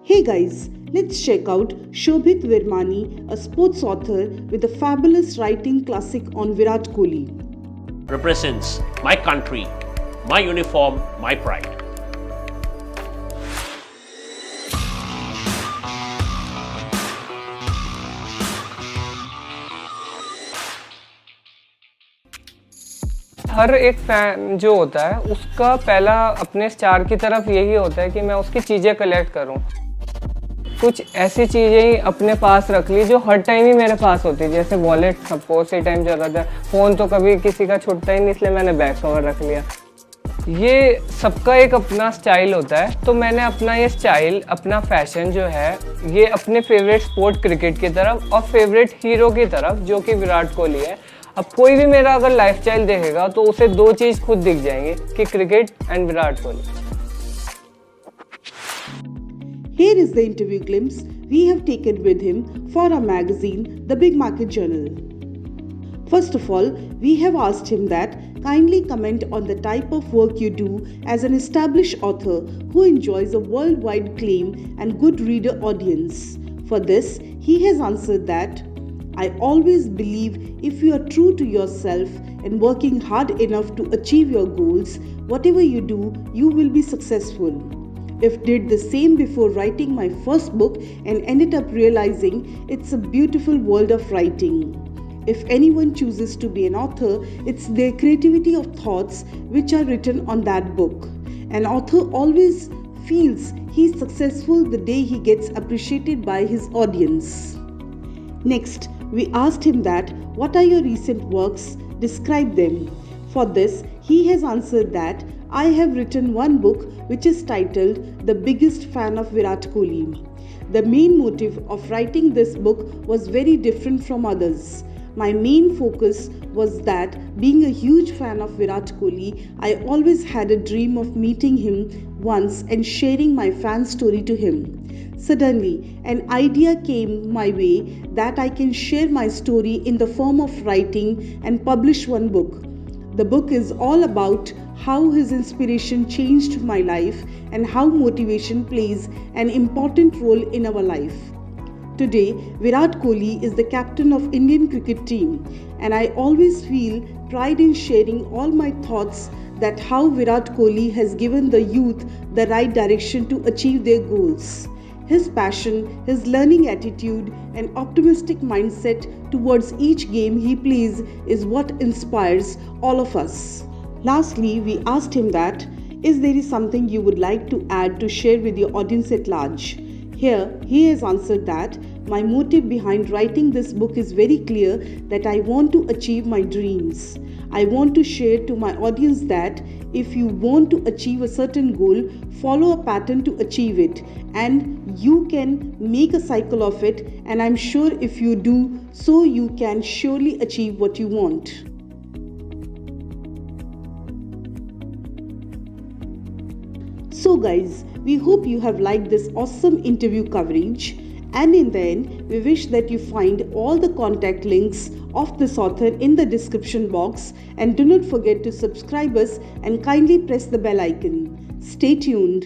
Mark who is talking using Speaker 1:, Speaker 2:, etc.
Speaker 1: Hey guys, let's check out Shobhit Virmani, a sports author with a fabulous writing classic on Virat Kohli.
Speaker 2: Represents my country, my uniform, my pride.
Speaker 3: हर एक fan जो होता है उसका पहला अपने star की तरफ यही होता है कि मैं उसकी चीज़ें कलेक्ट करूं। कुछ ऐसी चीज़ें ही अपने पास रख ली जो हर टाइम ही मेरे पास होती है, जैसे वॉलेट सपोज से टाइम चल रहा था, फ़ोन तो कभी किसी का छूटता ही नहीं, इसलिए मैंने बैक कवर रख लिया। ये सबका एक अपना स्टाइल होता है, तो मैंने अपना ये स्टाइल, अपना फैशन जो है, ये अपने फेवरेट स्पोर्ट क्रिकेट की तरफ और फेवरेट हीरो की तरफ जो कि विराट कोहली है। अब कोई भी मेरा अगर लाइफस्टाइल देखेगा तो उसे दो चीज़ खुद दिख जाएंगे कि cricket and Virat Kohli.
Speaker 1: Here is the interview glimpse we have taken with him for our magazine, The Big Market Journal. First of all, we have asked him that kindly comment on the type of work you do as an established author who enjoys a worldwide acclaim and good reader audience. For this, he has answered that, I always believe if you are true to yourself and working hard enough to achieve your goals, whatever you do, you will be successful. If did the same before writing my first book and ended up realizing it's a beautiful world of writing. If anyone chooses to be an author, it's their creativity of thoughts which are written on that book. An author always feels he's successful the day he gets appreciated by his audience. Next, we asked him that what are your recent works, describe them. For this, he has answered that I have written one book which is titled The Biggest Fan of Virat Kohli. The main motive of writing this book was very different from others. My main focus was that being a huge fan of Virat Kohli, I always had a dream of meeting him once and sharing my fan story to him. Suddenly, an idea came my way that I can share my story in the form of writing and publish one book. The book is all about how his inspiration changed my life and how motivation plays an important role in our life. Today, Virat Kohli is the captain of Indian cricket team, and I always feel pride in sharing all my thoughts that how Virat Kohli has given the youth the right direction to achieve their goals. His passion, his learning attitude, and optimistic mindset towards each game he plays is what inspires all of us. Lastly, we asked him that, is there something you would like to add to share with your audience at large? Here, he has answered that my motive behind writing this book is very clear, that I want to achieve my dreams. I want to share to my audience that if you want to achieve a certain goal, follow a pattern to achieve it, and you can make a cycle of it, and I'm sure if you do so, you can surely achieve what you want. So guys, we hope you have liked this awesome interview coverage, and in the end, we wish that you find all the contact links of this author in the description box, and do not forget to subscribe us and kindly press the bell icon. Stay tuned.